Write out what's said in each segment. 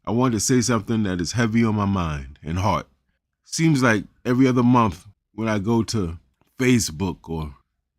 I wanted to say something that is heavy on my mind and heart. Seems like every other month when I go to Facebook or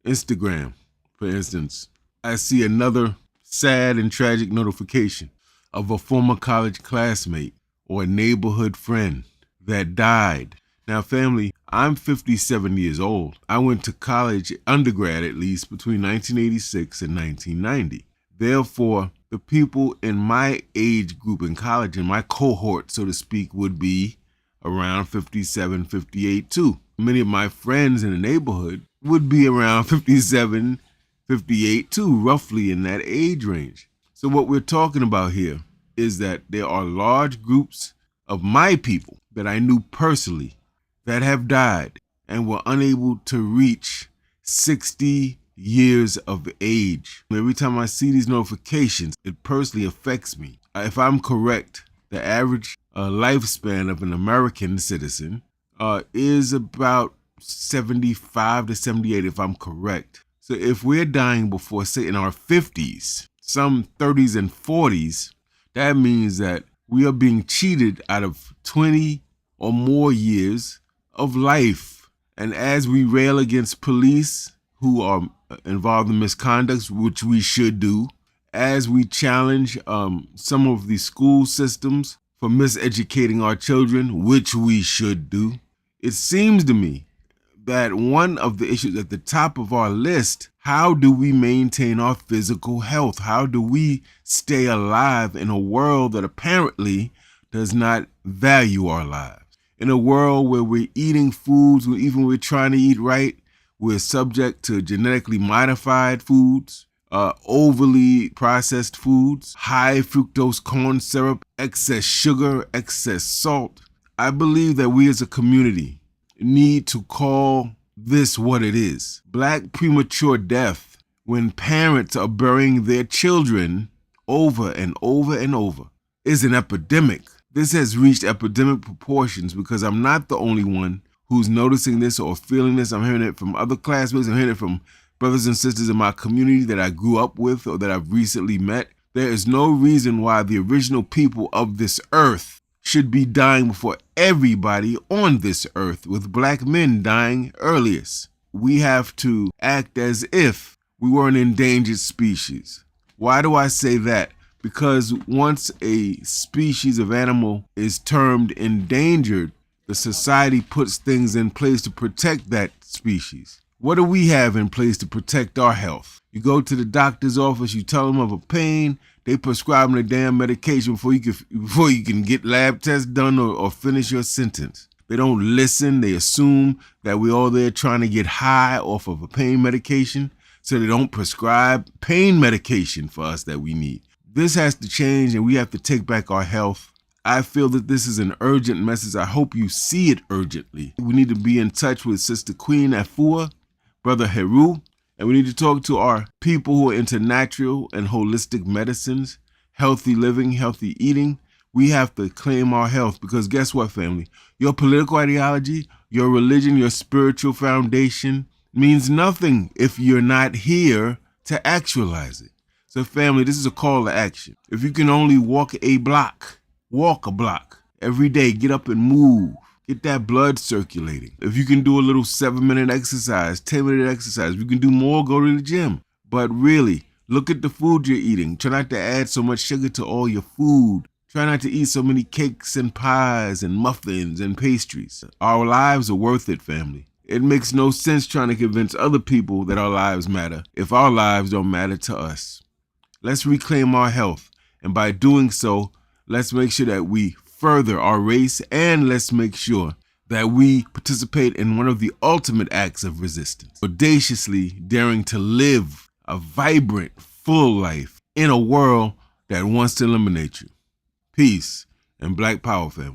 Instagram, for instance, I see another sad and tragic notification of a former college classmate or a neighborhood friend that died. Now, family, I'm 57 years old. I went to college, undergrad at least, between 1986 and 1990. Therefore, the people in my age group in college, in my cohort, so to speak, would be around 57, 58 too. Many of my friends in the neighborhood would be around 57, 58 too, roughly in that age range. So what we're talking about here is that there are large groups of my people that I knew personally that have died and were unable to reach 60 years of age. Every time I see these notifications, it personally affects me. If I'm correct, the average lifespan of an American citizen is about 75 to 78, if I'm correct. So if we're dying before, say, in our 50s, some 30s and 40s, that means that we are being cheated out of 20 or more years of life. And as we rail against police who are involved in misconducts, which we should do, as we challenge some of the school systems for miseducating our children, which we should do, it seems to me that one of the issues at the top of our list, how do we maintain our physical health? How do we stay alive in a world that apparently does not value our lives? In a world where we're eating foods, even when we're trying to eat right, we're subject to genetically modified foods, overly processed foods, high fructose corn syrup, excess sugar, excess salt. I believe that we as a community need to call this what it is. Black premature death, when parents are burying their children over and over and over, is an epidemic. This has reached epidemic proportions because I'm not the only one who's noticing this or feeling this. I'm hearing it from other classmates. I'm hearing it from brothers and sisters in my community that I grew up with or that I've recently met. There is no reason why the original people of this earth should be dying before everybody on this earth, with black men dying earliest. We have to act as if we were an endangered species. Why do I say that? Because once a species of animal is termed endangered, the society puts things in place to protect that species. What do we have in place to protect our health? You go to the doctor's office, you tell them of a pain, they prescribe them the damn medication before you can get lab tests done or finish your sentence. They don't listen. They assume that we're all there trying to get high off of a pain medication, so they don't prescribe pain medication for us that we need. This has to change, and we have to take back our health. I feel that this is an urgent message. I hope you see it urgently. We need to be in touch with Sister Queen Afua, Brother Heru, and we need to talk to our people who are into natural and holistic medicines, healthy living, healthy eating. We have to claim our health because guess what, family? Your political ideology, your religion, your spiritual foundation means nothing if you're not here to actualize it. So family, this is a call to action. If you can only walk a block every day, get up and move. Get that blood circulating. If you can do a little 7-minute exercise, 10-minute exercise, if you can do more, go to the gym. But really, look at the food you're eating. Try not to add so much sugar to all your food. Try not to eat so many cakes and pies and muffins and pastries. Our lives are worth it, family. It makes no sense trying to convince other people that our lives matter if our lives don't matter to us. Let's reclaim our health. And by doing so, let's make sure that we further our race, and let's make sure that we participate in one of the ultimate acts of resistance, audaciously daring to live a vibrant, full life in a world that wants to eliminate you. Peace and Black Power, family.